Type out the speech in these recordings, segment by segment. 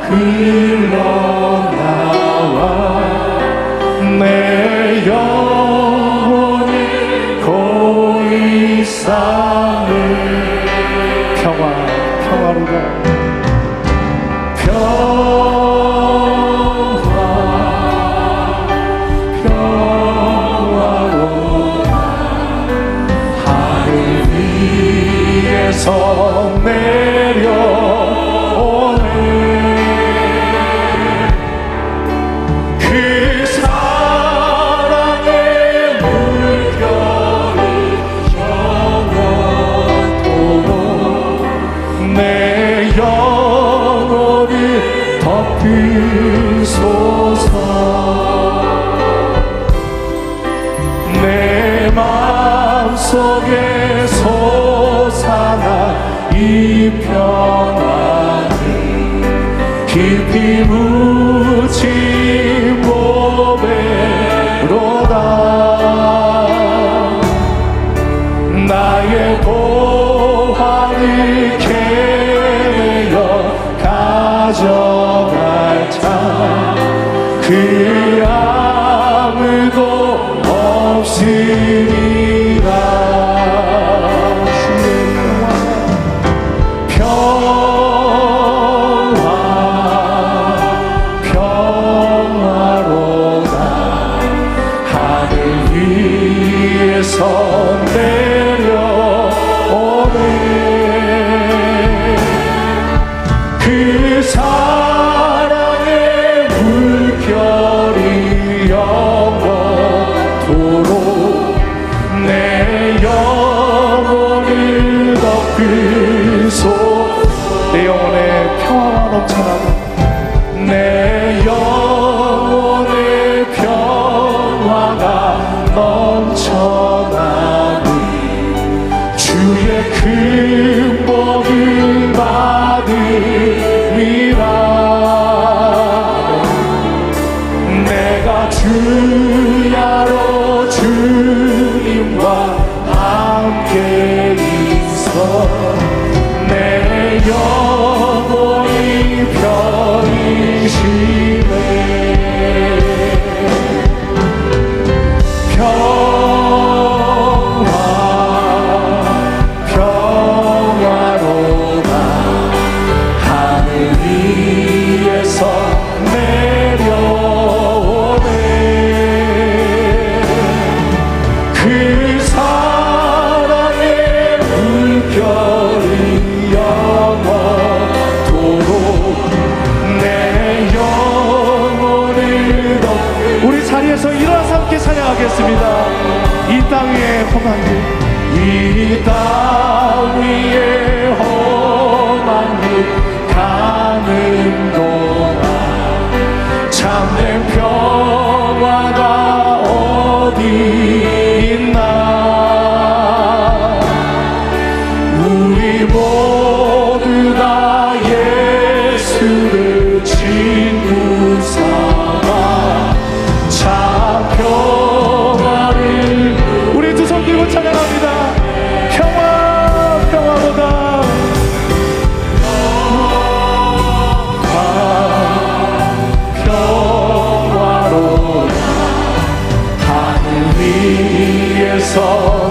흘러나와 내 영혼이 고이 쌓을 평화로다 평화로다 하늘 위에서 내려오네 그 사랑의 물결이 영원토록 내 영혼을 덮으소서 내 마음속에 솟아나 이 평화를 깊이 묻힌 몸에로다 나의 보화를 캐내어 가져갈 자 그 아무도 없으리라 평화로다 하늘 위에서 내려오네 그 사랑의 물결이 영원토록 내 영혼을 덮으소 내 영혼에 평화가 넘쳐나고 내 영혼의 평화가 넘쳐나니 주의 큰 복을 받으리라 내가 주야로 주님과 함께 있어 내 영혼이 편히쉬네 평화로다 하늘 위에서 내려오네 그 사랑의 물결이 영원토록 내 영혼을 우리 자리에서 일어나서 함께 찬양하겠습니다. 이 땅 위에 험한 길 이 땅 위에 험한 길 가는 동안 참된 평화가 어디 있나 우리 모두 다 예수를 친구 삼아 참 평화를 우리 두 손 들고 찬양합니다. 평화로다 평화로다 하늘 위에서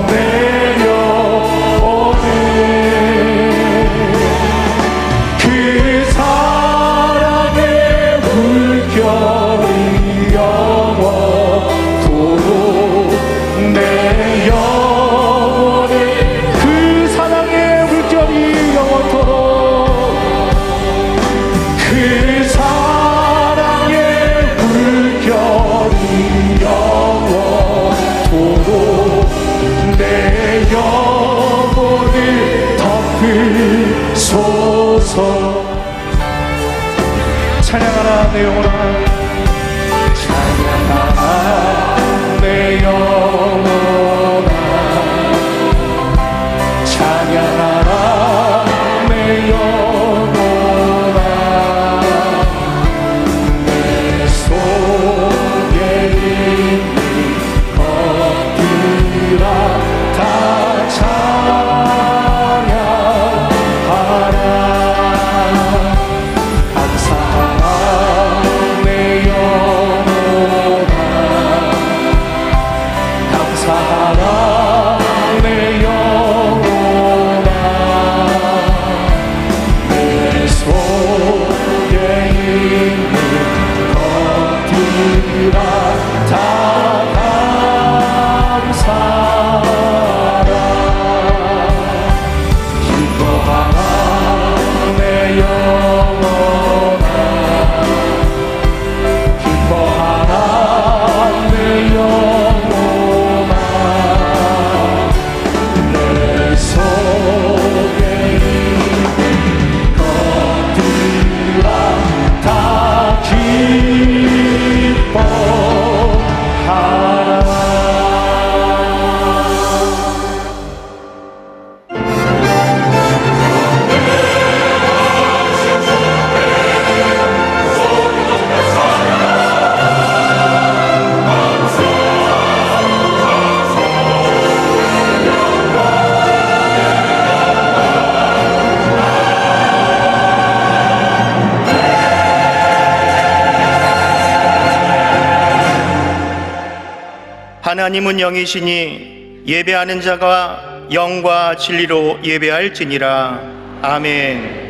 내려오네 그 사랑의 물결이 영원토록 내 영혼을 그 사랑의 물결이 영원토록 그 사랑의 물결이 영원토록 내 영혼을 덮으소서 찬양하라 내 영혼아 찬양하라 내 영혼아 찬양하라 내 영혼아 내 속에 있는 것들아 다 찬양하라 감사하라 하나님은 영이시니 예배하는 자가 영과 진리로 예배할지니라. 아멘.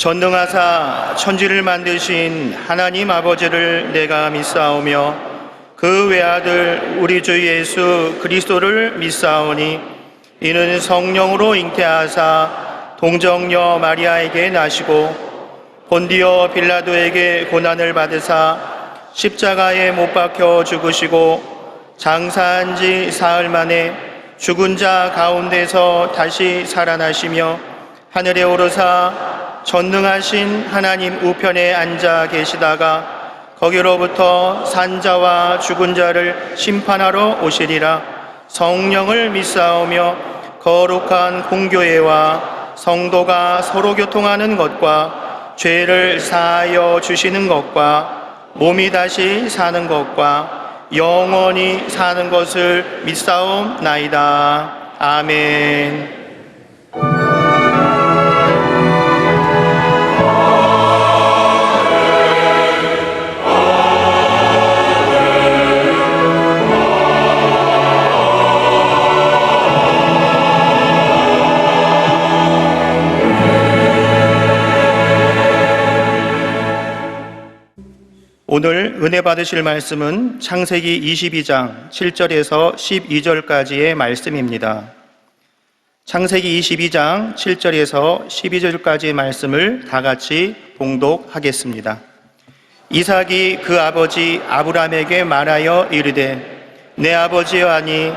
전능하사 천지를 만드신 하나님 아버지를 내가 믿사오며 그 외아들 우리 주 예수 그리스도를 믿사오니 이는 성령으로 잉태하사 동정녀 마리아에게 나시고 본디오 빌라도에게 고난을 받으사 십자가에 못 박혀 죽으시고 장사한 지 사흘 만에 죽은 자 가운데서 다시 살아나시며 하늘에 오르사 전능하신 하나님 우편에 앉아 계시다가 거기로부터 산자와 죽은 자를 심판하러 오시리라. 성령을 믿사오며 거룩한 공교회와 성도가 서로 교통하는 것과 죄를 사하여 주시는 것과 몸이 다시 사는 것과 영원히 사는 것을 믿사옵나이다. 아멘. 오늘 은혜 받으실 말씀은 창세기 22장 7절에서 12절까지의 말씀입니다. 창세기 22장 7절에서 12절까지의 말씀을 다 같이 봉독하겠습니다. 이삭이 그 아버지 아브라함에게 말하여 이르되 내 아버지여 하니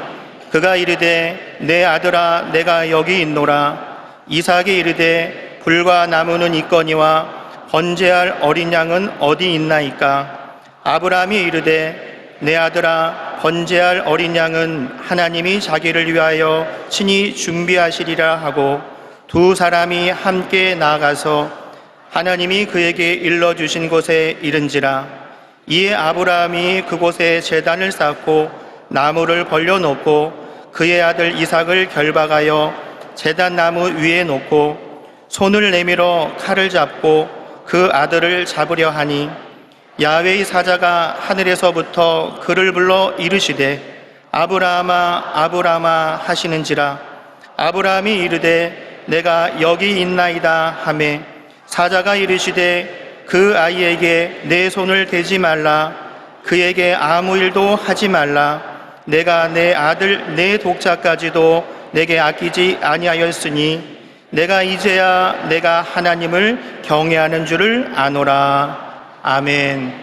그가 이르되 내 아들아 내가 여기 있노라. 이삭이 이르되 불과 나무는 있거니와 번제할 어린 양은 어디 있나이까? 아브라함이 이르되 내 아들아 번제할 어린 양은 하나님이 자기를 위하여 친히 준비하시리라 하고 두 사람이 함께 나아가서 하나님이 그에게 일러주신 곳에 이른지라. 이에 아브라함이 그곳에 제단을 쌓고 나무를 벌려놓고 그의 아들 이삭을 결박하여 제단 나무 위에 놓고 손을 내밀어 칼을 잡고 그 아들을 잡으려 하니 야훼의 사자가 하늘에서부터 그를 불러 이르시되 아브라함아 아브라함아 하시는지라. 아브라함이 이르되 내가 여기 있나이다 하매 사자가 이르시되 그 아이에게 내 손을 대지 말라. 그에게 아무 일도 하지 말라. 내가 내 아들 내 독자까지도 내게 아끼지 아니하였으니 내가 이제야 내가 하나님을 경외하는 줄을 아노라. 아멘.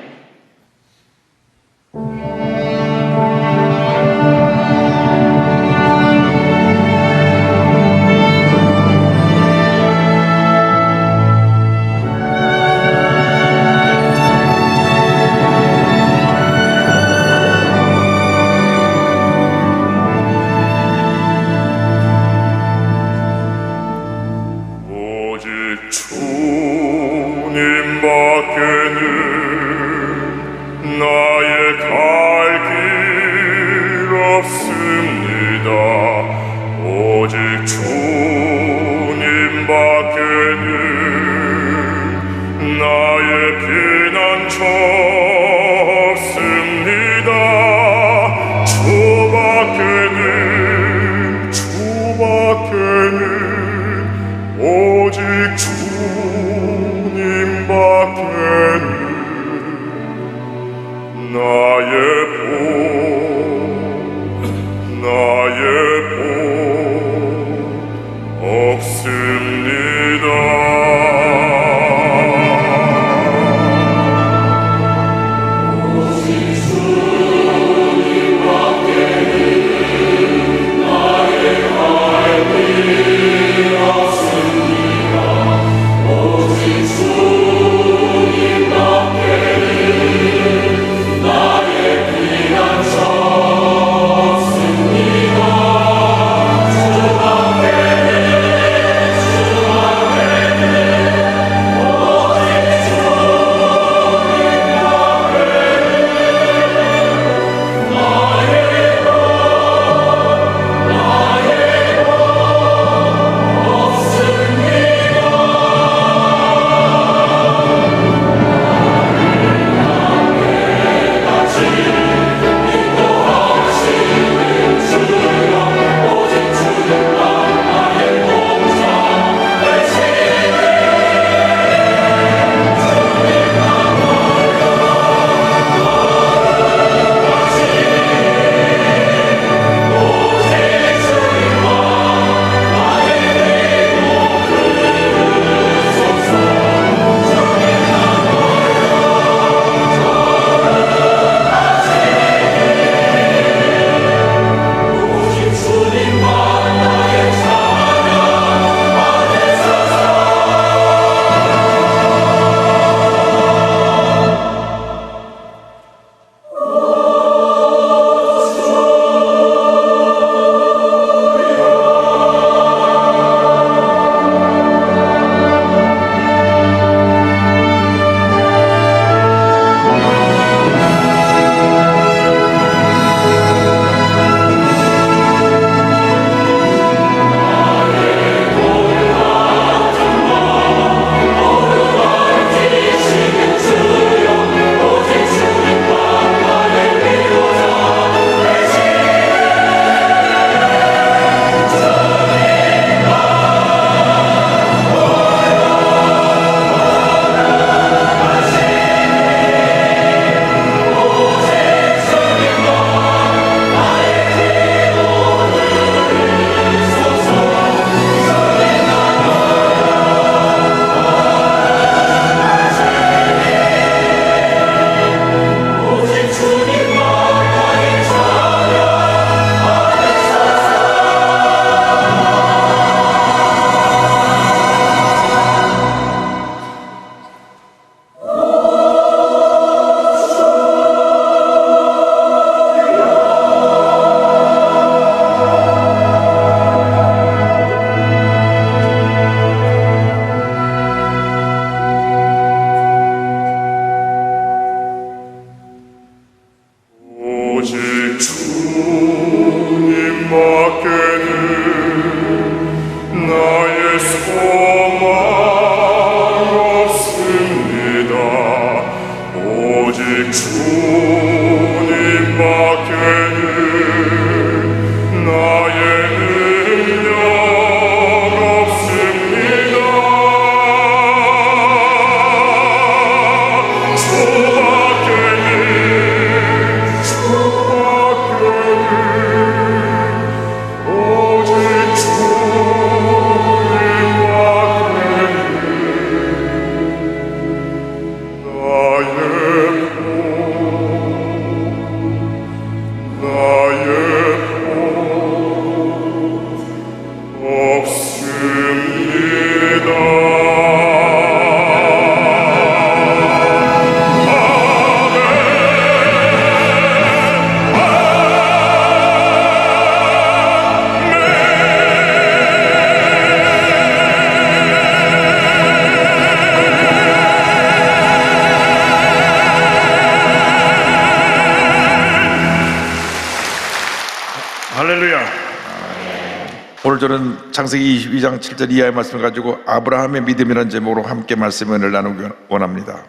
오늘 저는 창세기 22장 7절 이하의 말씀을 가지고 아브라함의 믿음이라는 제목으로 함께 말씀을 나누기 원합니다.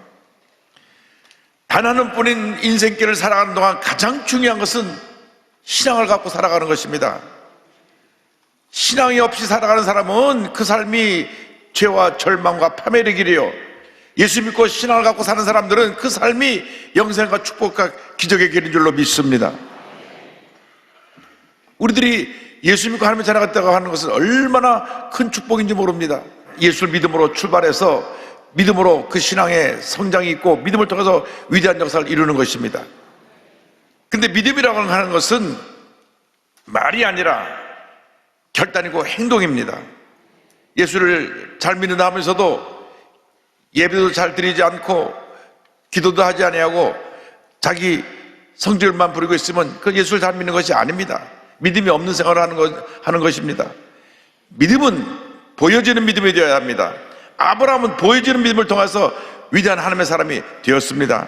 단 하나뿐인 인생길을 살아가는 동안 가장 중요한 것은 신앙을 갖고 살아가는 것입니다. 신앙이 없이 살아가는 사람은 그 삶이 죄와 절망과 파멸의 길이요, 예수 믿고 신앙을 갖고 사는 사람들은 그 삶이 영생과 축복과 기적의 길인 줄로 믿습니다. 우리들이 예수 믿고 하나님의 자녀가 됐다고 하는 것은 얼마나 큰 축복인지 모릅니다. 예수를 믿음으로 출발해서 믿음으로 그 신앙의 성장이 있고 믿음을 통해서 위대한 역사를 이루는 것입니다. 근데 믿음이라고 하는 것은 말이 아니라 결단이고 행동입니다. 예수를 잘 믿는다 하면서도 예배도 잘 드리지 않고 기도도 하지 아니하고 자기 성질만 부리고 있으면 그 예수를 잘 믿는 것이 아닙니다. 믿음이 없는 생활을 하는 것입니다. 믿음은 보여지는 믿음이 되어야 합니다. 아브라함은 보여지는 믿음을 통해서 위대한 하나님의 사람이 되었습니다.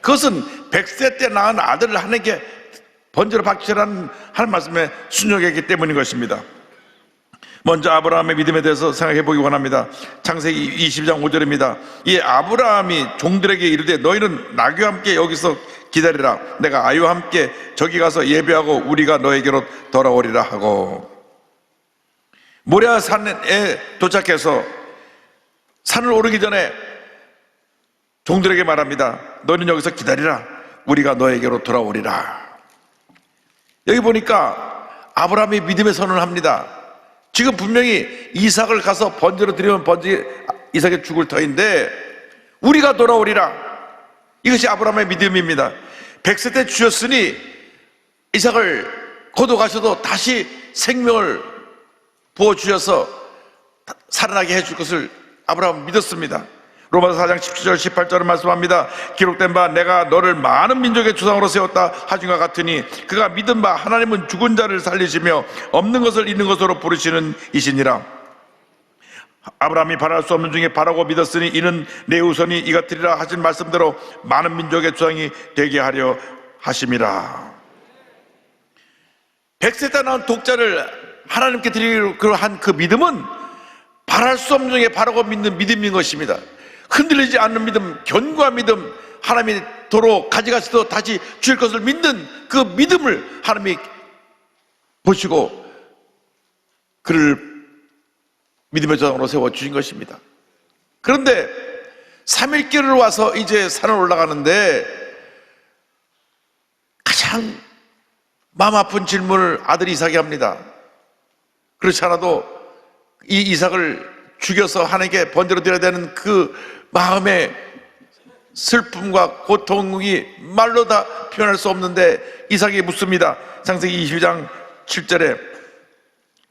그것은 100세 때 낳은 아들을 하나님께 번제로 바치라는 하나님 말씀에 순종했기 때문인 것입니다. 먼저 아브라함의 믿음에 대해서 생각해 보기 원합니다. 창세기 22장 5절입니다. 이 아브라함이 종들에게 이르되 너희는 나귀와 함께 여기서 기다리라. 내가 아이와 함께 저기 가서 예배하고 우리가 너에게로 돌아오리라 하고, 모리아 산에 도착해서 산을 오르기 전에 종들에게 말합니다. 너희는 여기서 기다리라. 우리가 너에게로 돌아오리라. 여기 보니까 아브라함이 믿음의 선언을 합니다. 지금 분명히 이삭을 가서 번제로 드리면 이삭의 죽을 터인데 우리가 돌아오리라. 이것이 아브라함의 믿음입니다. 100세 때 주셨으니 이삭을 거둬가셔도 다시 생명을 부어주셔서 살아나게 해줄 것을 아브라함은 믿었습니다. 로마서 4장 17절 18절을 말씀합니다. 기록된 바 내가 너를 많은 민족의 조상으로 세웠다 하중과 같으니 그가 믿은 바 하나님은 죽은 자를 살리시며 없는 것을 있는 것으로 부르시는 이시니라. 아브라함이 바랄 수 없는 중에 바라고 믿었으니 이는 내 후손이 이같으리라 하신 말씀대로 많은 민족의 조상이 되게 하려 하심이라. 100세 때 낳은 독자를 하나님께 드리기로 한 그 믿음은 바랄 수 없는 중에 바라고 믿는 믿음인 것입니다. 흔들리지 않는 믿음, 견고한 믿음, 하나님이 도로 가져가셔도 다시 주실 것을 믿는 그 믿음을 하나님이 보시고 그를 믿음의 조상으로 세워주신 것입니다. 그런데 3일길을 와서 이제 산을 올라가는데 가장 마음 아픈 질문을 아들 이삭이 합니다. 그렇지 않아도 이 이삭을 죽여서 하나님께 번제로 드려야 되는 그 마음의 슬픔과 고통이 말로 다 표현할 수 없는데 이삭이 묻습니다. 창세기 22장 7절에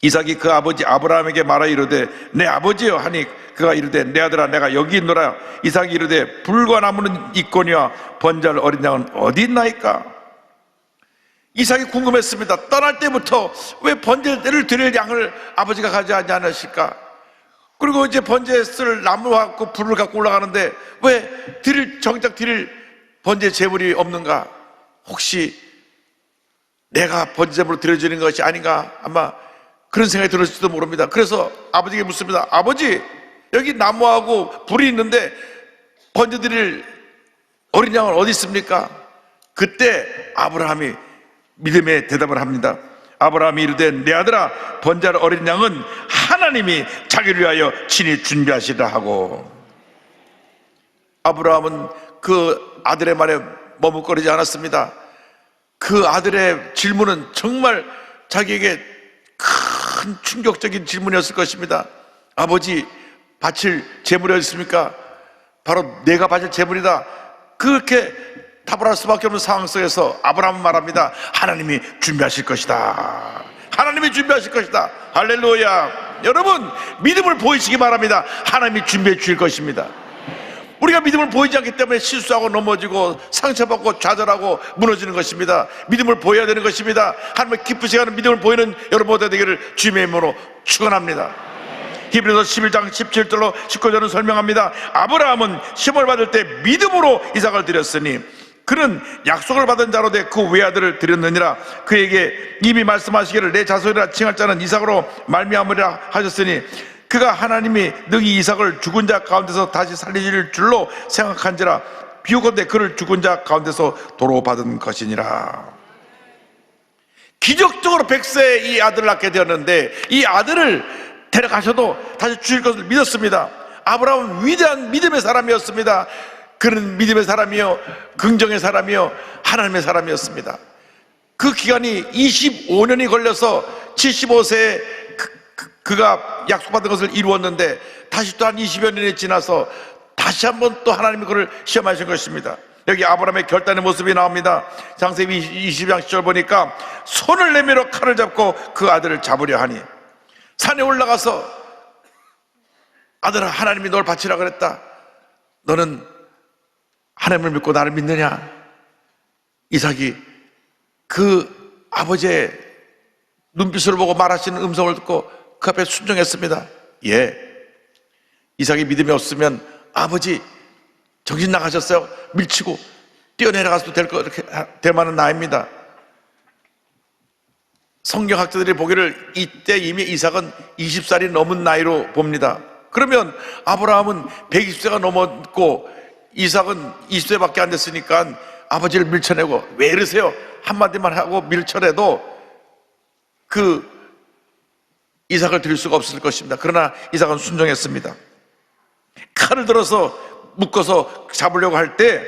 이삭이 그 아버지 아브라함에게 말하 이르되 내 아버지여 하니 그가 이르되 내 아들아 내가 여기 있노라. 이삭이 이르되 불과 나무는 있거니와 번제할 어린 양은 어디 있나이까. 이삭이 궁금했습니다. 떠날 때부터 왜 번제를 드릴 양을 아버지가 가져가지 않으실까. 그리고 이제 번제에 쓸 나무와 갖고 불을 갖고 올라가는데 왜 정작 드릴 번제 제물이 없는가. 혹시 내가 번제 제물로 드려지는 것이 아닌가, 아마 그런 생각이 들었을지도 모릅니다. 그래서 아버지에게 묻습니다. 아버지, 여기 나무하고 불이 있는데 번제 드릴 어린 양은 어디 있습니까? 그때 아브라함이 믿음의 대답을 합니다. 아브라함이 이르되 내 아들아 번제할 어린 양은 하나님이 자기를 위하여 친히 준비하시라 하고, 아브라함은 그 아들의 말에 머뭇거리지 않았습니다. 그 아들의 질문은 정말 자기에게 큰 충격적인 질문이었을 것입니다. 아버지, 바칠 제물이 어디 있습니까? 바로 내가 바칠 제물이다. 그렇게 답을 할 수밖에 없는 상황 속에서 아브라함은 말합니다. 하나님이 준비하실 것이다. 하나님이 준비하실 것이다. 할렐루야. 여러분, 믿음을 보이시기 바랍니다. 하나님이 준비해 주실 것입니다. 우리가 믿음을 보이지 않기 때문에 실수하고 넘어지고 상처받고 좌절하고 무너지는 것입니다. 믿음을 보여야 되는 것입니다. 하나님의 기쁘시게 하는 믿음을 보이는 여러분 모두 되기를 주님의 이름으로 축원합니다. 히브리서 11장 17절로 19절은 설명합니다. 아브라함은 시험을 받을 때 믿음으로 이삭을 드렸으니 그는 약속을 받은 자로 돼 그 외아들을 드렸느니라. 그에게 이미 말씀하시기를 내 자손이라 칭할 자는 이삭으로 말미암으리라 하셨으니 그가 하나님이 능히 이삭을 죽은 자 가운데서 다시 살리실 줄로 생각한지라. 비유건대 그를 죽은 자 가운데서 도로 받은 것이니라. 기적적으로 100세에 이 아들을 낳게 되었는데 이 아들을 데려가셔도 다시 주실 것을 믿었습니다. 아브라함은 위대한 믿음의 사람이었습니다. 그는 믿음의 사람이요, 긍정의 사람이요, 하나님의 사람이었습니다. 그 기간이 25년이 걸려서 75세에 그가 약속받은 것을 이루었는데 다시 또 한 20여 년이 지나서 다시 한번 또 하나님이 그를 시험하신 것입니다. 여기 아브라함의 결단의 모습이 나옵니다. 창세기 20장 10절 보니까 손을 내밀어 칼을 잡고 그 아들을 잡으려 하니 산에 올라가서 아들아, 하나님이 널 바치라 그랬다. 너는 하나님을 믿고 나를 믿느냐? 이삭이 그 아버지의 눈빛을 보고 말하시는 음성을 듣고 그 앞에 순종했습니다. 예, 이삭이 믿음이 없으면 아버지 정신 나가셨어요? 밀치고 뛰어내려가서도 될 만한 나이입니다. 성경학자들이 보기를 이때 이미 이삭은 20살이 넘은 나이로 봅니다. 그러면 아브라함은 120세가 넘었고 이삭은 20세밖에 안 됐으니까 아버지를 밀쳐내고 왜 이러세요? 한마디만 하고 밀쳐내도 그 이삭을 드릴 수가 없을 것입니다. 그러나 이삭은 순종했습니다. 칼을 들어서 묶어서 잡으려고 할 때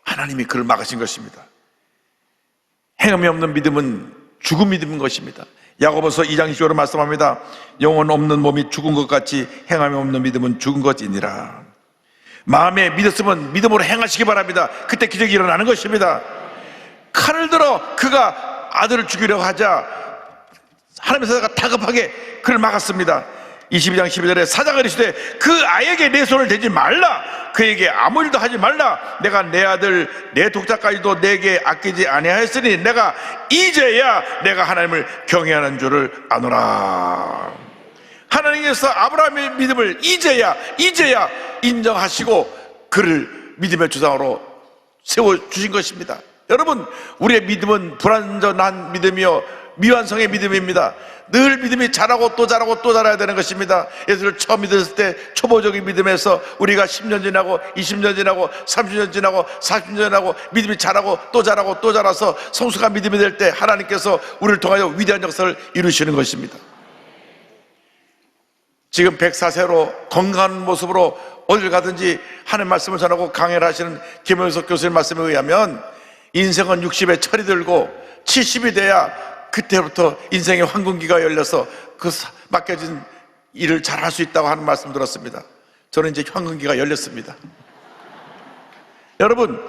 하나님이 그를 막으신 것입니다. 행함이 없는 믿음은 죽은 믿음인 것입니다. 야고보서 2장 20절로 말씀합니다. 영혼 없는 몸이 죽은 것 같이 행함이 없는 믿음은 죽은 것이니라. 마음에 믿었으면 믿음으로 행하시기 바랍니다. 그때 기적이 일어나는 것입니다. 칼을 들어 그가 아들을 죽이려고 하자 하나님께서 다급하게 그를 막았습니다. 22장 12절에 사자가 이르시되 그 아이에게 내 손을 대지 말라, 그에게 아무 일도 하지 말라. 내가 내 아들 내 독자까지도 내게 아끼지 아니하였으니 내가 이제야 내가 하나님을 경외하는 줄을 아노라. 하나님께서 아브라함의 믿음을 이제야 인정하시고 그를 믿음의 주장으로 세워주신 것입니다. 여러분, 우리의 믿음은 불완전한 믿음이요 미완성의 믿음입니다. 늘 믿음이 자라고 또 자라고 또 자라야 되는 것입니다. 예수를 처음 믿었을 때 초보적인 믿음에서 우리가 10년 지나고 20년 지나고 30년 지나고 40년 지나고 믿음이 자라고 또 자라고 또 자라서 성숙한 믿음이 될 때 하나님께서 우리를 통하여 위대한 역사를 이루시는 것입니다. 지금 104세로 건강한 모습으로 어딜 가든지 하는 말씀을 전하고 강해를 하시는 김영석 교수님 말씀에 의하면 인생은 60에 철이 들고 70이 돼야 그때부터 인생의 황금기가 열려서 그 맡겨진 일을 잘할 수 있다고 하는 말씀 들었습니다. 저는 이제 황금기가 열렸습니다. 여러분,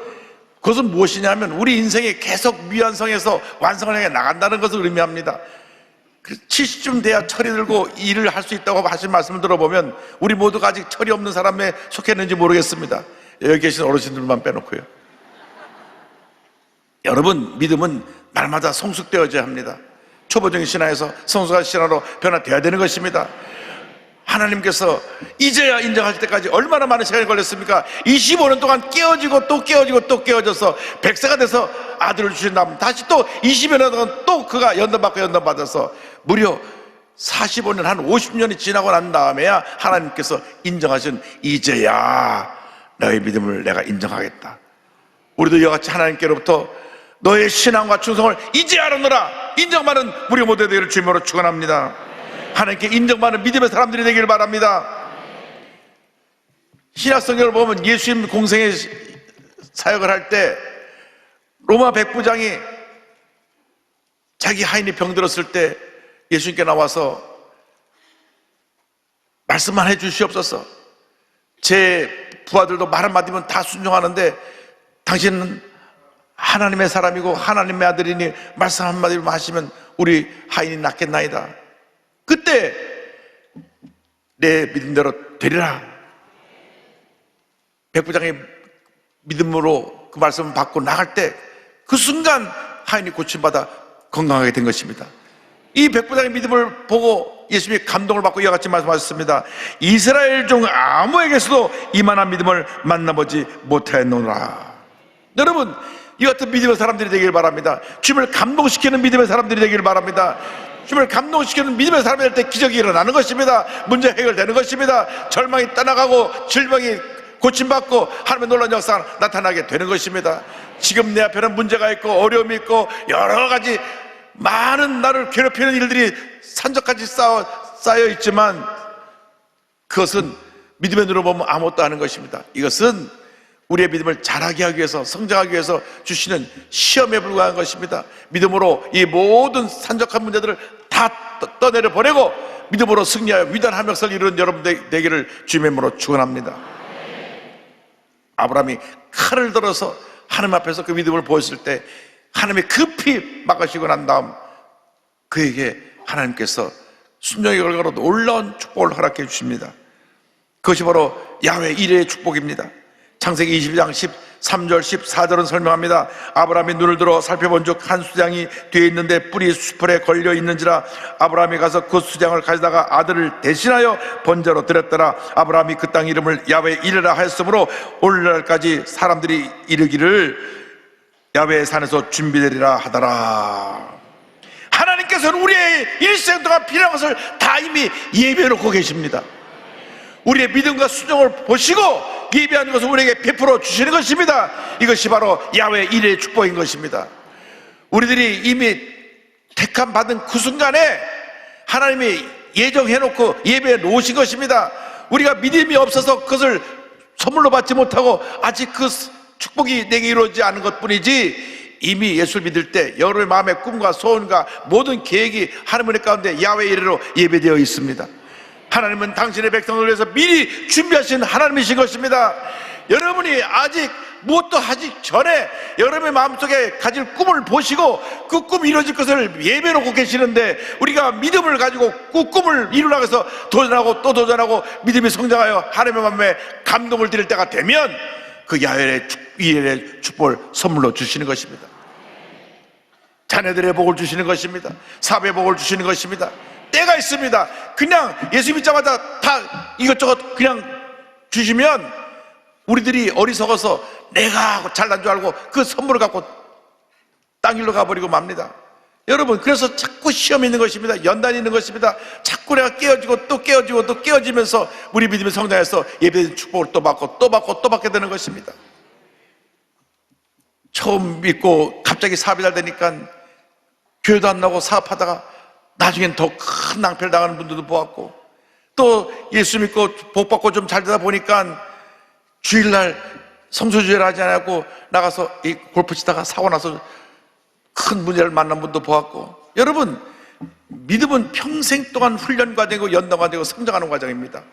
그것은 무엇이냐면 우리 인생이 계속 미완성에서 완성을 향해 나간다는 것을 의미합니다. 70쯤 돼야 철이 들고 일을 할 수 있다고 하신 말씀을 들어보면 우리 모두가 아직 철이 없는 사람에 속했는지 모르겠습니다. 여기 계신 어르신들만 빼놓고요. 여러분, 믿음은 날마다 성숙되어져야 합니다. 초보적인 신앙에서 성숙한 신앙으로 변화되어야 되는 것입니다. 하나님께서 이제야 인정할 때까지 얼마나 많은 시간이 걸렸습니까? 25년 동안 깨어지고 또 깨어지고 또 깨어져서 100세가 돼서 아들을 주신 다음 다시 또 20여 년 동안 또 그가 연단받고 연단받아서 무려 45년 한 50년이 지나고 난 다음에야 하나님께서 인정하신 이제야 너의 믿음을 내가 인정하겠다. 우리도 이와같이 하나님께로부터 너의 신앙과 충성을 이제 알아노라 인정받는 우리 모두의 되기를 주님으로 축원합니다. 하나님께 인정받는 믿음의 사람들이 되기를 바랍니다. 신약성경을 보면 예수님 공생의 사역을 할 때 로마 백부장이 자기 하인이 병들었을 때 예수님께 나와서 말씀만 해주시옵소서. 제 부하들도 말 한마디면 다 순종하는데 당신은 하나님의 사람이고 하나님의 아들이니 말씀 한마디로 하시면 우리 하인이 낫겠나이다. 그때 내 믿음대로 되리라. 백부장의 믿음으로 그 말씀을 받고 나갈 때 그 순간 하인이 고침받아 건강하게 된 것입니다. 이 백부장의 믿음을 보고 예수님이 감동을 받고 이와 같이 말씀하셨습니다. 이스라엘 중 아무에게서도 이만한 믿음을 만나보지 못하였노라. 여러분, 이 같은 믿음의 사람들이 되길 바랍니다. 주님을 감동시키는 믿음의 사람들이 되길 바랍니다. 주님을 감동시키는 믿음의 사람이 될 때 기적이 일어나는 것입니다. 문제 해결되는 것입니다. 절망이 떠나가고 질병이 고침받고 하나님의 놀라운 역사가 나타나게 되는 것입니다. 지금 내 앞에는 문제가 있고 어려움이 있고 여러 가지 많은 나를 괴롭히는 일들이 산적같이 쌓여 있지만 그것은 믿음의 눈으로 보면 아무것도 아닌 것입니다. 이것은 우리의 믿음을 자라게 하기 위해서, 성장하기 위해서 주시는 시험에 불과한 것입니다. 믿음으로 이 모든 산적한 문제들을 다 떠내려 보내고 믿음으로 승리하여 위대한 한명을 이루는 여러분들 되기를 주님의 이름으로 축원합니다. 아브라함이 칼을 들어서 하나님 앞에서 그 믿음을 보였을 때 하나님이 급히 막으시고 난 다음 그에게 하나님께서 순종의 결과로 놀라운 축복을 허락해 주십니다. 그것이 바로 야훼 이레의 축복입니다. 창세기 22장 13절 14절은 설명합니다. 아브라함이 눈을 들어 살펴본 즉 한 수장이 뒤에 있는데 뿔이 수풀에 걸려 있는지라 아브라함이 가서 그 수장을 가져다가 아들을 대신하여 번제로 드렸더라. 아브라함이 그 땅 이름을 야훼 이레라 하였으므로 오늘날까지 사람들이 이르기를 야훼의 산에서 준비되리라 하더라. 하나님께서는 우리의 일생 동안 필요한 것을 다 이미 예비해 놓고 계십니다. 우리의 믿음과 순종을 보시고 예비한 것을 우리에게 베풀어 주시는 것입니다. 이것이 바로 야훼 이레의 축복인 것입니다. 우리들이 이미 택함 받은 그 순간에 하나님이 예정해 놓고 예배해 놓으신 것입니다. 우리가 믿음이 없어서 그것을 선물로 받지 못하고 아직 그 축복이 내게 이루어지지 않은 것뿐이지, 이미 예수를 믿을 때 여러분의 마음의 꿈과 소원과 모든 계획이 하나님의 가운데 야훼 이레로 예배되어 있습니다. 하나님은 당신의 백성을 위해서 미리 준비하신 하나님이신 것입니다. 여러분이 아직 무엇도 하기 전에 여러분의 마음속에 가질 꿈을 보시고 그 꿈이 이루어질 것을 예배놓고 계시는데, 우리가 믿음을 가지고 그 꿈을 이루려고 해서 도전하고 또 도전하고 믿음이 성장하여 하나님의 마음에 감동을 드릴 때가 되면 그 야훼의 이레의 축복을 선물로 주시는 것입니다. 자녀들의 복을 주시는 것입니다. 사업의 복을 주시는 것입니다. 때가 있습니다. 그냥 예수 믿자마자 다 이것저것 그냥 주시면 우리들이 어리석어서 내가 잘난 줄 알고 그 선물을 갖고 땅 위로 가버리고 맙니다. 여러분, 그래서 자꾸 시험이 있는 것입니다. 연단이 있는 것입니다. 자꾸 내가 깨어지고 또 깨어지고 또 깨어지면서 우리 믿음이 성장해서 예배의 축복을 또 받고 또 받고 또 받게 되는 것입니다. 처음 믿고 갑자기 사업이 잘 되니까 교회도 안 나오고 사업하다가 나중엔 더 큰 낭패를 당하는 분들도 보았고, 또 예수 믿고 복 받고 좀 잘 되다 보니까 주일날 성소주의를 하지 않고 나가서 이 골프 치다가 사고 나서 큰 문제를 만난 분도 보았고, 여러분, 믿음은 평생 동안 훈련 과정이고 연단 과정이고 성장하는 과정입니다.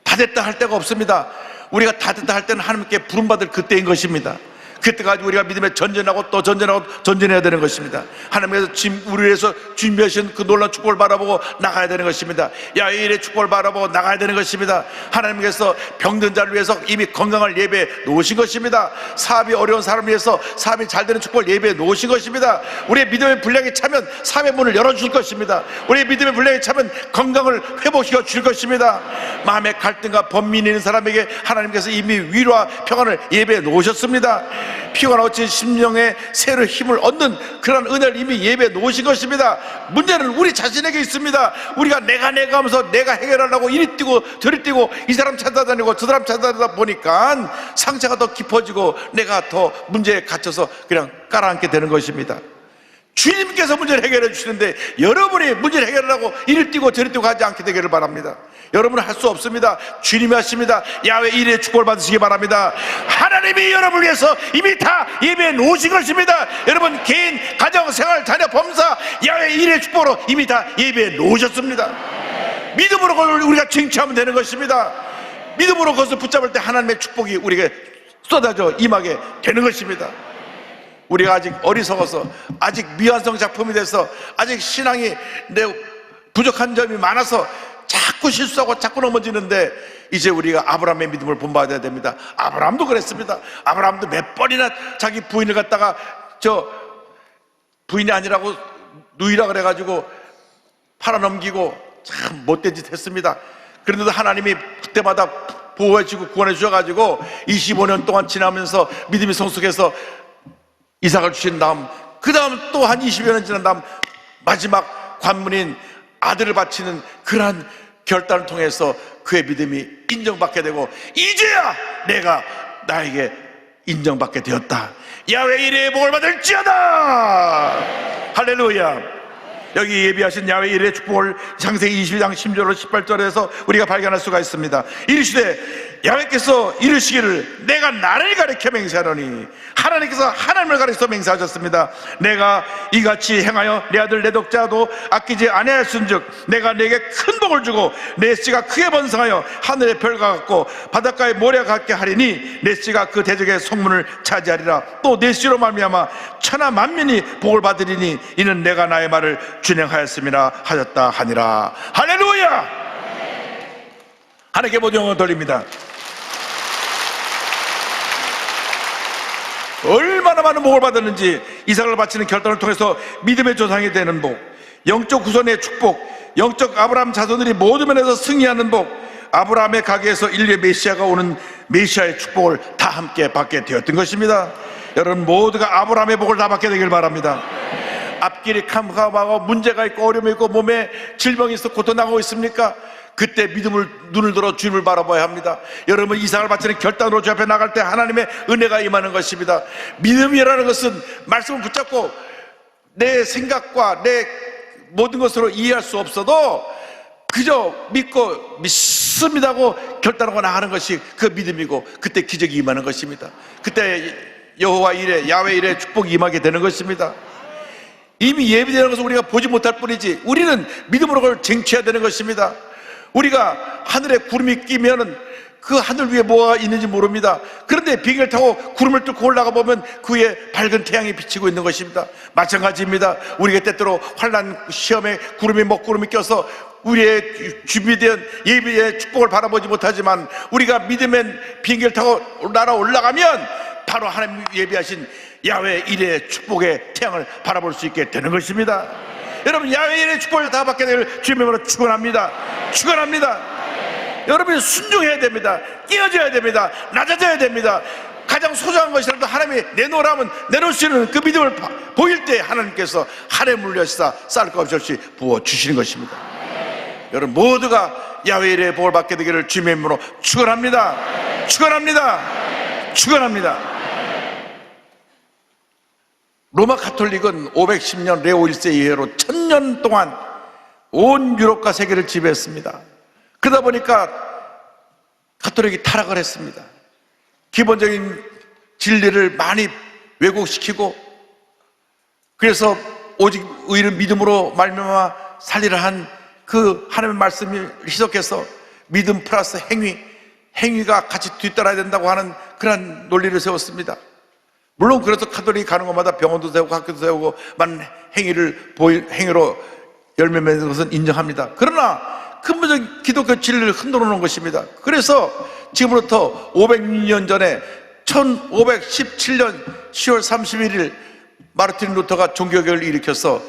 다 됐다 할 때가 없습니다. 우리가 다 됐다 할 때는 하나님께 부름받을 그때인 것입니다. 그때까지 우리가 믿음에 전전하고 또 전전하고 전전해야 되는 것입니다. 하나님께서 우리를 위해서 준비하신 그 놀라운 축복을 바라보고 나가야 되는 것입니다. 야훼 이레의 축복을 바라보고 나가야 되는 것입니다. 하나님께서 병든 자를 위해서 이미 건강을 예배해 놓으신 것입니다. 사업이 어려운 사람을 위해서 사업이 잘 되는 축복을 예배해 놓으신 것입니다. 우리의 믿음의 분량이 차면 사업의 문을 열어줄 것입니다. 우리의 믿음의 분량이 차면 건강을 회복시켜 줄 것입니다. 마음의 갈등과 번민이 있는 사람에게 하나님께서 이미 위로와 평안을 예배해 놓으셨습니다. 피가 나오친 심령에 새로 힘을 얻는 그런 은혜를 이미 예배해 놓으신 것입니다. 문제는 우리 자신에게 있습니다. 우리가 내가 하면서 내가 해결하려고 이리 뛰고 저리 뛰고 이 사람 찾아다니고 저 사람 찾아다니다 보니까 상처가 더 깊어지고 내가 더 문제에 갇혀서 그냥 깔아앉게 되는 것입니다. 주님께서 문제를 해결해 주시는데 여러분이 문제를 해결하려고 이리 뛰고 저리 뛰고 하지 않게 되기를 바랍니다. 여러분은 할 수 없습니다. 주님이 하십니다. 야훼 이레의 축복을 받으시기 바랍니다. 하나님이 여러분을 위해서 이미 다 예배해 놓으신 것입니다. 여러분 개인, 가정, 생활, 자녀, 범사 야훼 이레의 축복으로 이미 다 예배해 놓으셨습니다. 믿음으로 그걸 우리가 쟁취하면 되는 것입니다. 믿음으로 그것을 붙잡을 때 하나님의 축복이 우리에게 쏟아져 임하게 되는 것입니다. 우리가 아직 어리석어서 아직 미완성 작품이 돼서 아직 신앙이 부족한 점이 많아서 자꾸 실수하고 자꾸 넘어지는데, 이제 우리가 아브라함의 믿음을 본받아야 됩니다. 아브라함도 그랬습니다. 아브라함도 몇 번이나 자기 부인을 갖다가 저 부인이 아니라고 누이라 그래가지고 팔아넘기고 참 못된 짓 했습니다. 그런데도 하나님이 그때마다 보호해 주고 구원해 주셔가지고 25년 동안 지나면서 믿음이 성숙해서 이삭을 주신 다음, 그 다음 또 한 20여 년 지난 다음 마지막 관문인 아들을 바치는 그러한 결단을 통해서 그의 믿음이 인정받게 되고, 이제야 내가 나에게 인정받게 되었다. 야훼 이레의 복을 받을지어다. 할렐루야. 여기 예비하신 야훼 일의 축복을 창세기 22장 10절로 18절에서 우리가 발견할 수가 있습니다. 이르시되 야훼께서 이르시기를 내가 나를 가리켜 맹세하노니, 하나님께서 하나님을 가리켜 맹세하셨습니다. 내가 이같이 행하여 내 아들 내 독자도 아끼지 아니하였은즉 내가 네게 큰 복을 주고 내 씨가 크게 번성하여 하늘의 별과 같고 바닷가의 모래와 같게 하리니 내 씨가 그 대적의 성문을 차지하리라. 또 내 씨로 말미암아 천하 만민이 복을 받으리니 이는 내가 나의 말을 준행하였음이라 하였다 하니라. 할렐루야! 하나님께 모든 영광을 돌립니다. 얼마나 많은 복을 받았는지, 이삭을 바치는 결단을 통해서 믿음의 조상이 되는 복, 영적 후손의 축복, 영적 아브라함 자손들이 모든 면에서 승리하는 복, 아브라함의 가게에서 인류의 메시아가 오는 메시아의 축복을 다 함께 받게 되었던 것입니다. 여러분 모두가 아브라함의 복을 다 받게 되길 바랍니다. 앞길이 캄캄하고 문제가 있고 어려움이 있고 몸에 질병이 있어 고통당하고 있습니까? 그때 믿음을 눈을 들어 주님을 바라봐야 합니다. 여러분 이삭을 바치는 결단으로 주 앞에 나갈 때 하나님의 은혜가 임하는 것입니다. 믿음이라는 것은 말씀을 붙잡고 내 생각과 내 모든 것으로 이해할 수 없어도 그저 믿고 믿습니다고 결단하고 나가는 것이 그 믿음이고, 그때 기적이 임하는 것입니다. 그때 여호와 일에 야훼 일에 축복이 임하게 되는 것입니다. 이미 예비되는 것을 우리가 보지 못할 뿐이지 우리는 믿음으로 그걸 쟁취해야 되는 것입니다. 우리가 하늘에 구름이 끼면은 그 하늘 위에 뭐가 있는지 모릅니다. 그런데 비행기를 타고 구름을 뚫고 올라가 보면 그 위에 밝은 태양이 비치고 있는 것입니다. 마찬가지입니다. 우리가 때때로 환난 시험에 구름이 먹구름이 껴서 우리의 준비된 예비의 축복을 바라보지 못하지만 우리가 믿음의 비행기를 타고 날아 올라가면 바로 하나님 예비하신 야훼 일의 축복의 태양을 바라볼 수 있게 되는 것입니다. 여러분 야훼 일의 축복을 다 받게 될 주님의 이름으로 축원합니다. 축원합니다. 여러분이 순종해야 됩니다. 끼어져야 됩니다. 낮아져야 됩니다. 가장 소중한 것이라도 하나님이 내놓으라면 내놓을 수 있는 그 믿음을 보일 때 하나님께서 하늘에 물려시사 쌀 것 없이 부어주시는 것입니다. 여러분 모두가 야훼 일의 복을 받게 되기를 주님의 이름으로 축원합니다. 축원합니다. 축원합니다. 로마 가톨릭은 510년 레오 1세 이후로 1000년 동안 온 유럽과 세계를 지배했습니다. 그러다 보니까 가톨릭이 타락을 했습니다. 기본적인 진리를 많이 왜곡시키고, 그래서 오직 의를 믿음으로 말미암아 살리라 한 그 하나님의 말씀을 희석해서 믿음 플러스 행위가 같이 뒤따라야 된다고 하는 그런 논리를 세웠습니다. 물론 그래서 가톨릭이 가는 곳마다 병원도 세우고 학교도 세우고 많은 행위로 열매 맺는 것은 인정합니다. 그러나 근본적인 기독교 진리를 흔들어 놓은 것입니다. 그래서 지금부터 500년 전에 1517년 10월 31일 마르틴 루터가 종교개혁을 일으켜서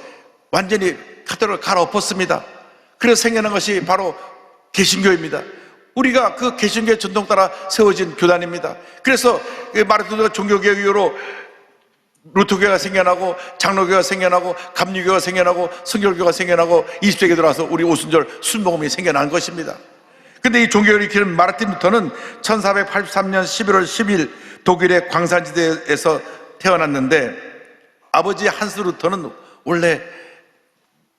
완전히 가톨릭을 갈아엎었습니다. 그래서 생겨난 것이 바로 개신교입니다. 우리가 그 개신교의 전통 따라 세워진 교단입니다. 그래서 마르틴 루터가 종교개혁 이후로 루터교가 생겨나고 장로교가 생겨나고 감리교가 생겨나고 성결교가 생겨나고 20세기에 들어와서 우리 오순절 순복음이 생겨난 것입니다. 근데 이 종교를 일으키는 마르틴 루터는 1483년 11월 10일 독일의 광산지대에서 태어났는데, 아버지 한스 루터는 원래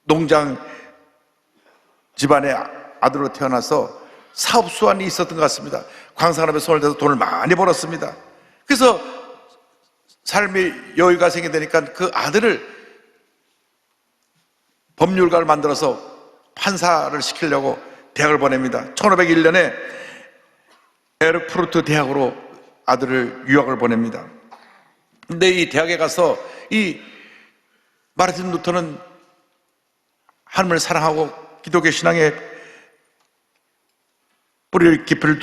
농장 집안의 아들로 태어나서 사업 수완이 있었던 것 같습니다. 광산업에 손을 대서 돈을 많이 벌었습니다. 그래서 삶의 여유가 생기니까 그 아들을 법률가를 만들어서 판사를 시키려고 대학을 보냅니다. 1501년에 에르푸르트 대학으로 아들을 유학을 보냅니다. 근데 이 대학에 가서 이 마르틴 루터는 하나님을 사랑하고 기독교 신앙에 뿌리를 깊이를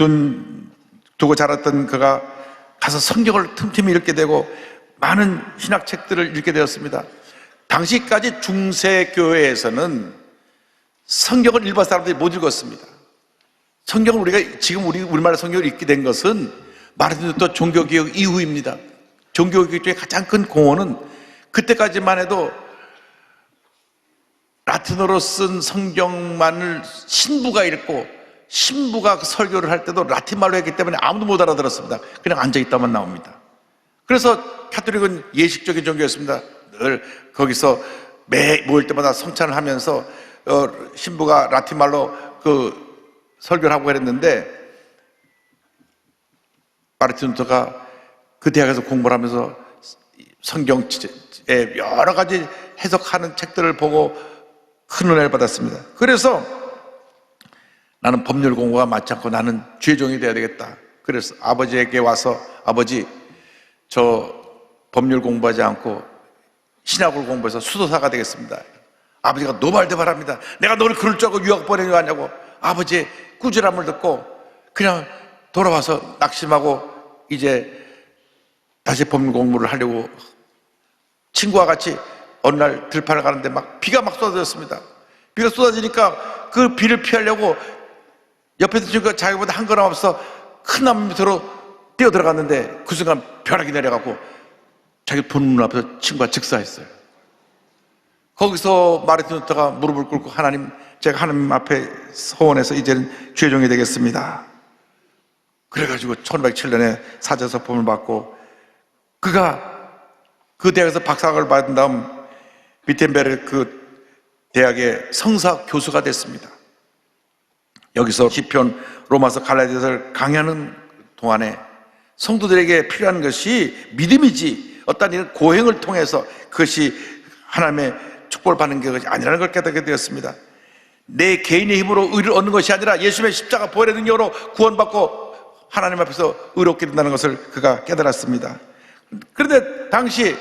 두고 자랐던 그가 가서 성경을 틈틈이 읽게 되고 많은 신학책들을 읽게 되었습니다. 당시까지 중세교회에서는 성경을 일반 사람들이 못 읽었습니다. 성경을 우리가 지금 우리말로 성경을 읽게 된 것은 마르틴 루터 종교개혁 이후입니다. 종교개혁 중에 가장 큰 공헌은 그때까지만 해도 라틴어로 쓴 성경만을 신부가 읽고 신부가 설교를 할 때도 라틴말로 했기 때문에 아무도 못 알아들었습니다. 그냥 앉아있다만 나옵니다. 그래서 가톨릭은 예식적인 종교였습니다. 늘 거기서 매 모일 때마다 성찬을 하면서 신부가 라틴 말로 설교를 하고 그랬는데, 마르틴 루터가 그 대학에서 공부를 하면서 성경의 여러 가지 해석하는 책들을 보고 큰 은혜를 받았습니다. 그래서 나는 법률 공부가 맞지 않고 나는 주의종이 되어야 되겠다. 그래서 아버지에게 와서, 아버지, 저 법률 공부하지 않고 신학을 공부해서 수도사가 되겠습니다. 아버지가 노발대발합니다. 내가 너를 그럴 줄 알고 유학 보내냐고. 아버지의 꾸지람을 듣고 그냥 돌아와서 낙심하고 이제 다시 법률 공부를 하려고 친구와 같이 어느 날 들판을 가는데 비가 막 쏟아졌습니다. 비가 쏟아지니까 그 비를 피하려고 옆에 있는 친구가 자기보다 한 걸음 앞서 큰 나무 밑으로 뛰어 들어갔는데 그 순간 벼락이 내려가고 자기 본 문 앞에서 친구가 즉사했어요. 거기서 마르틴 루터가 무릎을 꿇고 하나님, 제가 하나님 앞에 서원해서 이제는 죄종이 되겠습니다. 그래가지고 1507년에 사제서품을 받고 그가 그 대학에서 박사학위를 받은 다음 비텐베르 그 대학의 성사 교수가 됐습니다. 여기서 시편, 로마서, 갈라디아서를 강의하는 동안에 성도들에게 필요한 것이 믿음이지 어떤 이런 고행을 통해서 그것이 하나님의 축복을 받는 것이 아니라는 걸 깨닫게 되었습니다. 내 개인의 힘으로 의를 얻는 것이 아니라 예수님의 십자가 부활의 능력으로 구원받고 하나님 앞에서 의롭게 된다는 것을 그가 깨달았습니다. 그런데 당시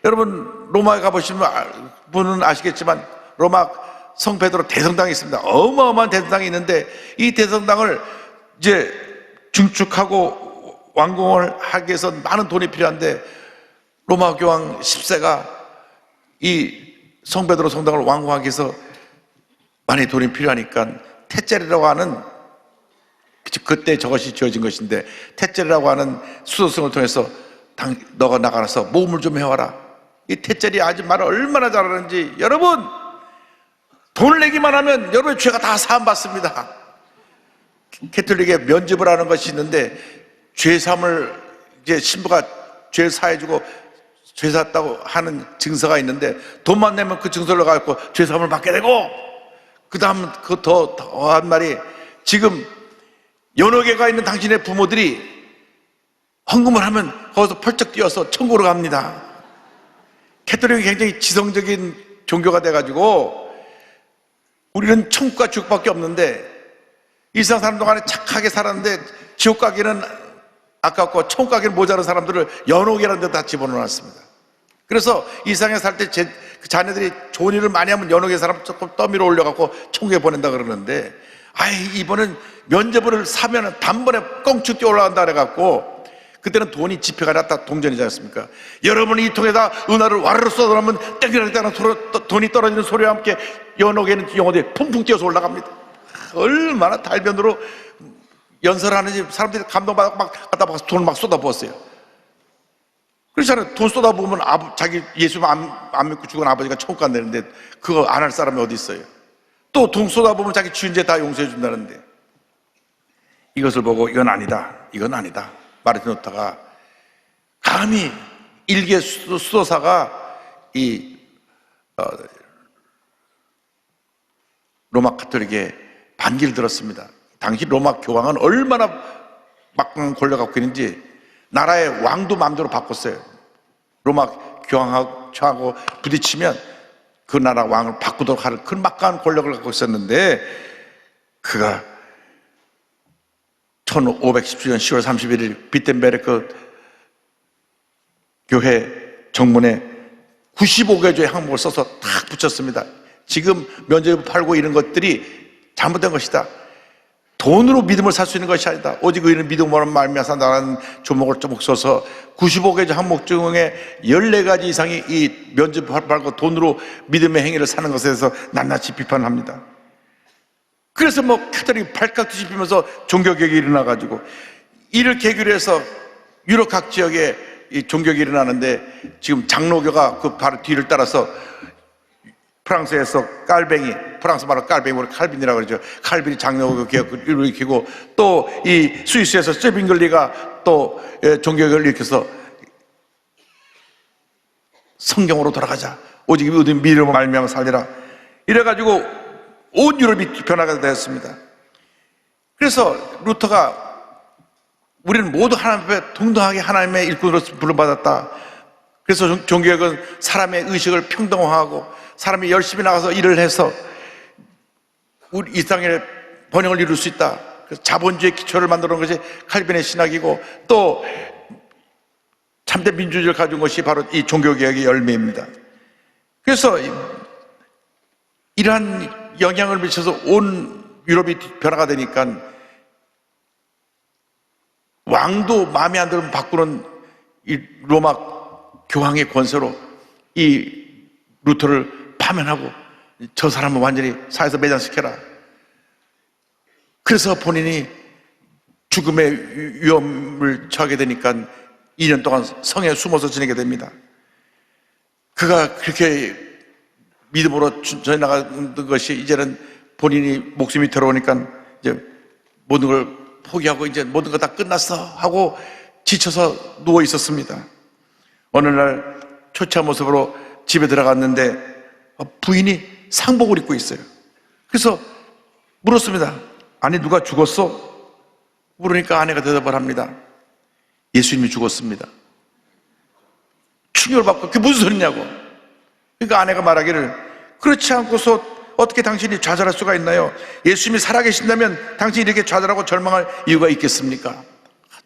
여러분 로마에 가보시면 분은 아시겠지만 로마 성 베드로 대성당이 있습니다. 어마어마한 대성당이 있는데 이 대성당을 이제 증축하고 완공을 하기 위해서 많은 돈이 필요한데 로마 교황 10세가 이 성 베드로 성당을 완공하기 위해서 많이 돈이 필요하니까 테젤이라고 하는, 그때 저것이 지어진 것인데 테젤이라고 하는 수도승을 통해서 너가 나가서 모금을 좀 해와라. 이 테젤이 아주 말을 얼마나 잘하는지, 여러분 돈을 내기만 하면 여러분의 죄가 다 사함받습니다. 캐톨릭에 면집을 하는 것이 있는데 죄사함을 이제 신부가 죄를 사해주고 죄 샀다고 하는 증서가 있는데 돈만 내면 그 증서를 갖고 죄사함을 받게 되고, 그 다음 그 더한 말이 지금 연옥에가 있는 당신의 부모들이 헌금을 하면 거기서 펄쩍 뛰어서 천국으로 갑니다. 캐톨릭이 굉장히 지성적인 종교가 돼가지고 우리는 천국과 지옥밖에 없는데 이 세상 사는 동안에 착하게 살았는데 지옥 가기는 아깝고 천국 가기는 모자란 사람들을 연옥이라는 데 다 집어넣어놨습니다. 그래서 이 세상에 살 때 자녀들이 좋은 일을 많이 하면 연옥의 사람 조금 떠밀어 올려갖고 천국에 보낸다 그러는데, 이번엔 면접을 사면은 단번에 껑충 뛰어 올라간다 그래갖고, 그때는 돈이 지폐가 아니라 다 동전이지 않습니까? 여러분이 이 통에다 은하를 와르르 쏟아놓으면 땡겨내다가 돈이 떨어지는 소리와 함께 연옥에는 영혼들이 풍풍 뛰어서 올라갑니다. 얼마나 달변으로 연설하는지 사람들이 감동받고 막 갖다 박아서 돈을 막 쏟아부었어요. 그렇잖아요. 돈 쏟아부으면 자기 예수 안 믿고 죽은 아버지가 천국 간다는데 그거 안 할 사람이 어디 있어요? 또 돈 쏟아부으면 자기 주인 죄 다 용서해 준다는데, 이것을 보고 이건 아니다, 이건 아니다. 마르틴 루터가 감히 일개 수도사가 이 로마 카톨릭의 반기를 들었습니다. 당시 로마 교황은 얼마나 막강한 권력 갖고 있는지 나라의 왕도 마음대로 바꿨어요. 로마 교황하고 부딪히면 그 나라 왕을 바꾸도록 하는 그 막강한 권력을 갖고 있었는데, 그가 1517년 10월 31일 비텐베르크 교회 정문에 95개조의 항목을 써서 탁 붙였습니다. 지금 면접을 팔고 이런 것들이 잘못된 것이다. 돈으로 믿음을 살 수 있는 것이 아니다. 오직 의인은 믿음으로 말미암아 나라는 조목을 조목 써서 95개조 항목 중에 14가지 이상이 이 면접을 팔고 돈으로 믿음의 행위를 사는 것에 대해서 낱낱이 비판합니다. 그래서 캐톨릭이 발칵 뒤집히면서 종교개혁이 일어나가지고 이를 계기로 해서 유럽 각 지역에 이 종교개혁이 일어나는데, 지금 장로교가 그 바로 뒤를 따라서 프랑스에서 프랑스 말로 깔뱅이, 칼빈이라고 그러죠. 칼빈이 장로교 개혁을 일으키고, 또 이 스위스에서 쇠빙글리가 또 종교개혁을 일으켜서 성경으로 돌아가자. 오직 믿음으로 말미암아 살리라. 이래가지고 온 유럽이 변화가 되었습니다. 그래서 루터가 우리는 모두 하나님 앞에 동등하게 하나님의 일꾼으로 부름받았다. 그래서 종교개혁은 사람의 의식을 평등화하고 사람이 열심히 나가서 일을 해서 우리 이 땅의 번영을 이룰 수 있다. 그래서 자본주의 기초를 만드는 것이 칼빈의 신학이고 또 참된 민주주의를 가진 것이 바로 이 종교개혁의 열매입니다. 그래서 이러한 영향을 미쳐서 온 유럽이 변화가 되니까 왕도 마음에 안 들면 바꾸는 이 로마 교황의 권세로 이 루터를 파면하고 저 사람은 완전히 사회에서 매장시켜라. 그래서 본인이 죽음의 위험을 처하게 되니까 2년 동안 성에 숨어서 지내게 됩니다. 그가 그렇게 믿음으로 전해나가는 것이 이제는 본인이 목숨이 들어오니까 이제 모든 걸 포기하고 이제 모든 거 다 끝났어 하고 지쳐서 누워 있었습니다. 어느 날 초췌한 모습으로 집에 들어갔는데 부인이 상복을 입고 있어요. 그래서 물었습니다. 아니 누가 죽었어? 물으니까 아내가 대답을 합니다. 예수님이 죽었습니다. 충격을 받고 그게 무슨 소리냐고. 그러니까 아내가 말하기를 그렇지 않고서 어떻게 당신이 좌절할 수가 있나요? 예수님이 살아계신다면 당신이 이렇게 좌절하고 절망할 이유가 있겠습니까?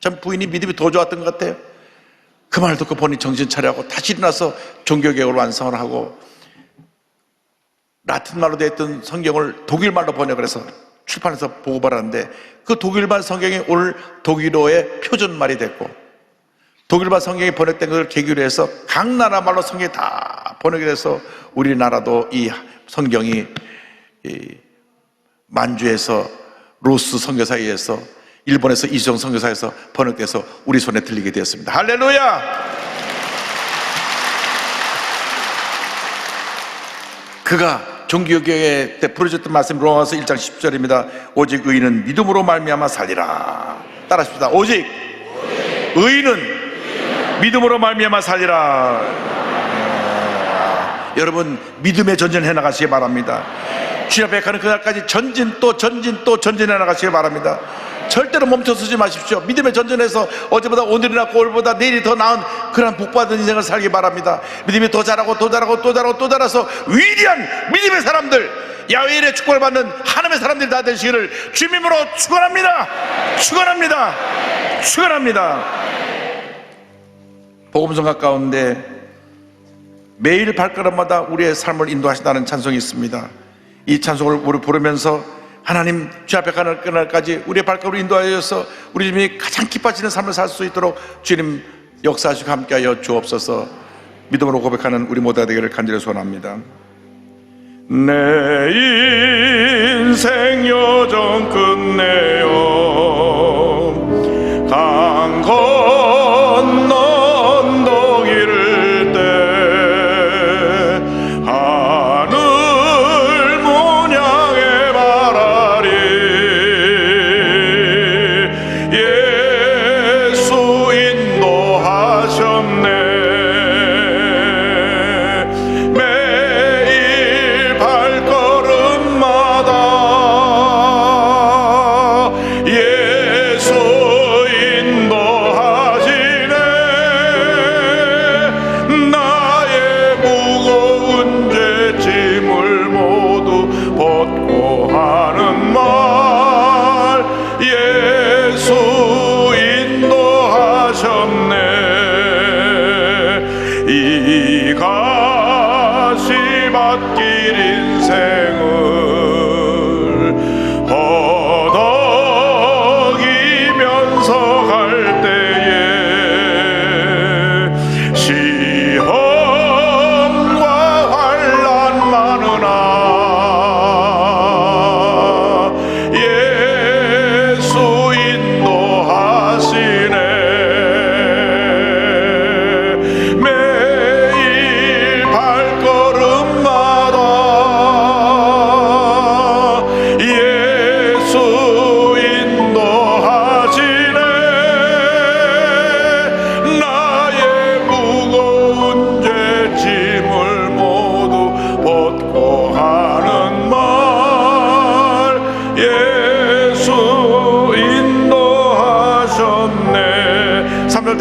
참 부인이 믿음이 더 좋았던 것 같아요. 그 말을 듣고 본인이 정신 차려하고 다시 일어나서 종교개혁을 완성을 하고 라틴말로 되어 있던 성경을 독일말로 번역을 해서 출판해서 보고받았는데 그 독일말 성경이 오늘 독일어의 표준말이 됐고 독일말 성경이 번역된 것을 계기로 해서 각 나라 말로 성경이 다 번역이 돼서 우리나라도 이 성경이 만주에서 로스 선교사에서 일본에서 이수정 선교사에서 번역돼서 우리 손에 들리게 되었습니다. 할렐루야! 그가 종교개혁 때 부르셨던 말씀 로마서 1장 10절입니다. 오직 의인은 믿음으로 말미암아 살리라. 따라하십시다. 오직 의인은 믿음으로 말미암아 살리라. 여러분 믿음의 전진해 나가시기 바랍니다. 주님 앞에 가는 그날까지 전진 또 전진 또 전진해 나가시기 바랍니다. 절대로 멈춰서지 마십시오. 믿음의 전진해서 어제보다 오늘이 낫고 오늘보다 내일이 더 나은 그런 복받은 인생을 살기 바랍니다. 믿음이 더 자라고 또 자라고 또 자라고 또 자라서 위대한 믿음의 사람들, 야훼 일의 축복을 받는 하나님의 사람들이 다 되시기를 주님으로 축원합니다. 축원합니다. 축원합니다. 복음성가 가운데 매일 발걸음마다 우리의 삶을 인도하신다는 찬송이 있습니다. 이 찬송을 우리 부르면서 하나님 주 앞에 가는 그날까지 우리의 발걸음을 인도하여서 우리 주님이 가장 기뻐하시는 삶을 살 수 있도록 주님 역사하시고 함께하여 주옵소서. 믿음으로 고백하는 우리 모두가 되기를 간절히 소원합니다. 내 인생 여정 끝내어 강 건너 언덕 이를 때 하늘 문 향해 바라리. 예수 인도하셨네. 매일 발걸음마다 예수 인도하시네. 나의 무거운 죄짐을 모두 벗고 하는 말 예수 인도하셨네. 이 가시밭길 인생을 허덕이며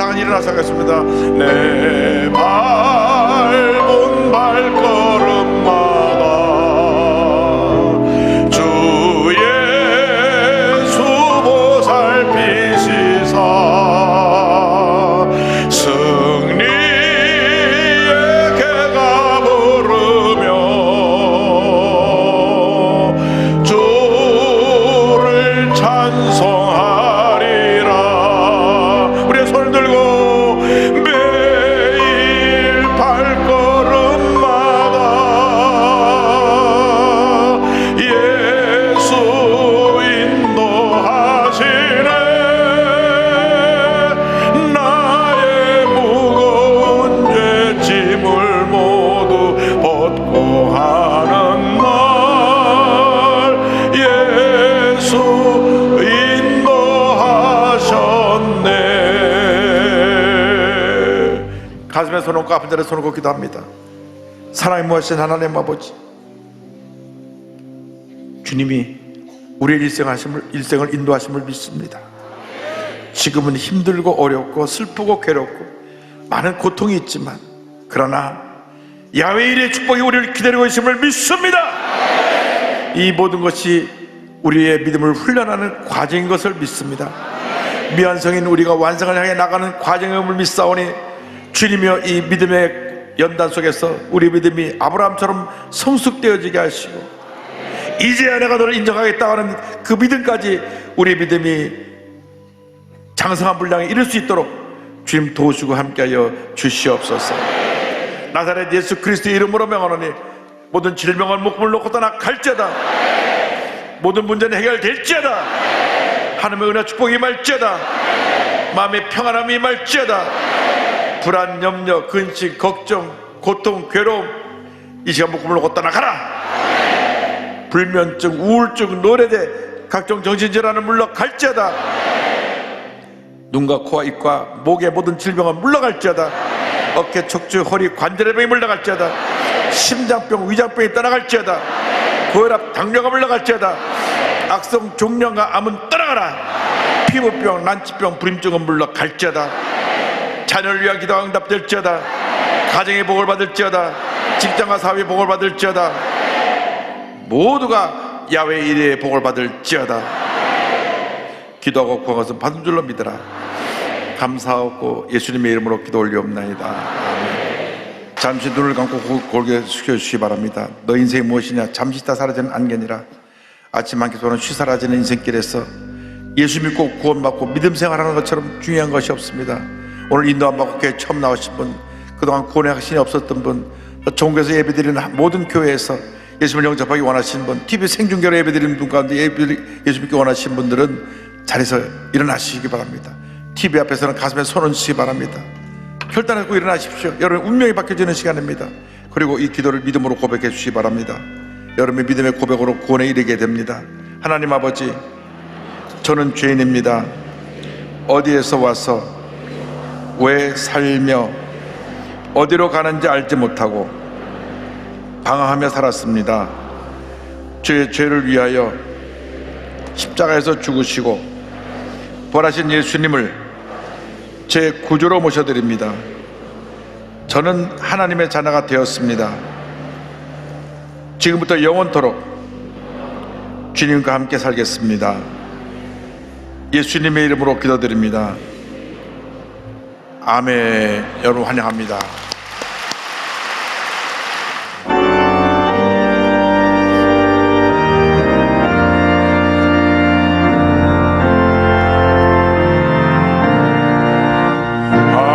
다 일어나서 하겠습니다. 내 밟은 발걸음마다 주 예수 보살피시사 승리의 개가 부르며 주를 찬송하리라. 우리의 손을 들고 매일 발걸음마다 예수 인도하시네. 나의 무거운 죄짐을 모두 벗고 하는 날 예수 인도하셨네. 가슴에 손 얹고 아픈 자리에 손 얹고 기도합니다. 사랑이 무엇인 하나님 아버지, 주님이 우리의 일생을 인도하심을 믿습니다. 지금은 힘들고 어렵고 슬프고 괴롭고 많은 고통이 있지만 그러나 야훼 일의 축복이 우리를 기다리고 있음을 믿습니다. 이 모든 것이 우리의 믿음을 훈련하는 과정인 것을 믿습니다. 미완성인 우리가 완성을 향해 나가는 과정임을 믿사오니 주님이여, 이 믿음의 연단 속에서 우리 믿음이 아브라함처럼 성숙되어지게 하시고 이제야 내가 너를 인정하겠다 하는 그 믿음까지 우리 믿음이 장성한 분량에 이를 수 있도록 주님 도우시고 함께하여 주시옵소서. 나사렛 예수 그리스도의 이름으로 명하노니 모든 질병을 묶음을 놓고 떠나 갈지어다. 모든 문제는 해결될지어다. 하나님의 은혜 축복이 임할지어다. 마음의 평안함이 임할지어다. 불안, 염려, 근심, 걱정, 고통, 괴로움 이 시간 묶음을 놓고 떠나가라. 불면증, 우울증, 노래대, 각종 정신질환은 물러갈지어다. 눈과 코와 입과 목의 모든 질병은 물러갈지어다. 어깨, 척추, 허리, 관절병이 물러갈지어다. 심장병, 위장병이 떠나갈지어다. 고혈압, 당뇨가 물러갈지어다. 악성 종양과 암은 떠나가라. 피부병, 난치병, 불임증은 물러갈지어다. 자녀를 위한 기도가 응답될지어다. 가정의 복을 받을지어다. 직장과 사회의 복을 받을지어다. 모두가 야훼 일의 복을 받을지어다. 기도하고 구한 것은 받은 줄로 믿어라. 감사하고 예수님의 이름으로 기도 올리옵나이다. 아멘. 잠시 눈을 감고 고개 숙여주시기 바랍니다. 너 인생이 무엇이냐? 잠시 있다 사라지는 안개니라. 아침 한 끼 동안 쉬 사라지는 인생길에서 예수 믿고 구원받고 믿음 생활하는 것처럼 중요한 것이 없습니다. 오늘 인도 안 받고 교회 처음 나오신 분, 그동안 구원의 확신이 없었던 분, 종교에서 예배드리는 모든 교회에서 예수를 영접하기 원하시는 분, TV 생중계로 예배드리는 분 가운데 예수 믿기 원하시는 분들은 자리에서 일어나시기 바랍니다. TV 앞에서는 가슴에 손 얹으시기 바랍니다. 결단하고 일어나십시오. 여러분 운명이 바뀌어지는 시간입니다. 그리고 이 기도를 믿음으로 고백해 주시기 바랍니다. 여러분의 믿음의 고백으로 구원에 이르게 됩니다. 하나님 아버지, 저는 죄인입니다. 어디에서 와서 왜 살며 어디로 가는지 알지 못하고 방황하며 살았습니다. 제 죄를 위하여 십자가에서 죽으시고 부활하신 예수님을 제 구주로 모셔드립니다. 저는 하나님의 자녀가 되었습니다. 지금부터 영원토록 주님과 함께 살겠습니다. 예수님의 이름으로 기도드립니다. 아멘. 여러분 환영합니다. 이름 모르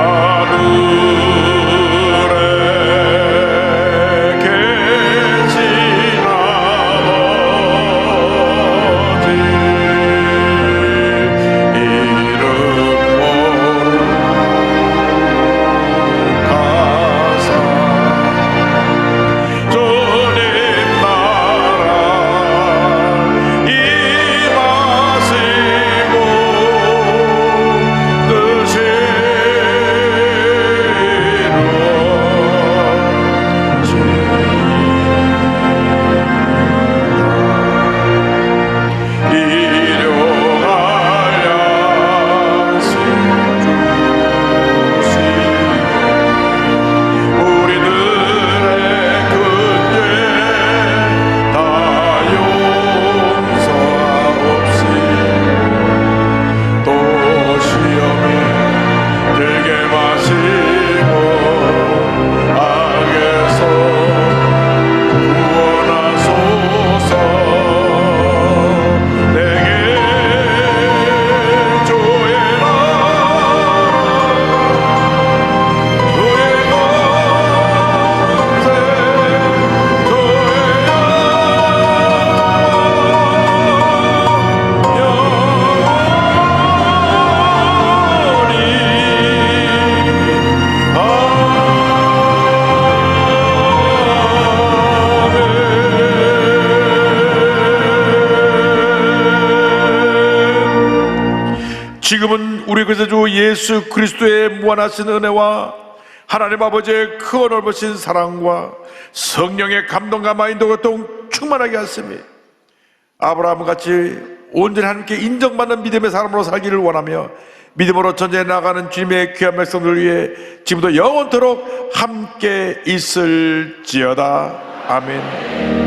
지금은 우리 구세주 예수 그리스도의 무한하신 은혜와 하나님 아버지의 크고 넓으신 사랑과 성령의 감동과 마인도가 또 충만하게 하시며 아브라함 같이 온전히 하나님께 인정받는 믿음의 사람으로 살기를 원하며 믿음으로 전쟁에 나가는 주님의 귀한 백성들을 위해 지금도 영원토록 함께 있을지어다. 아멘.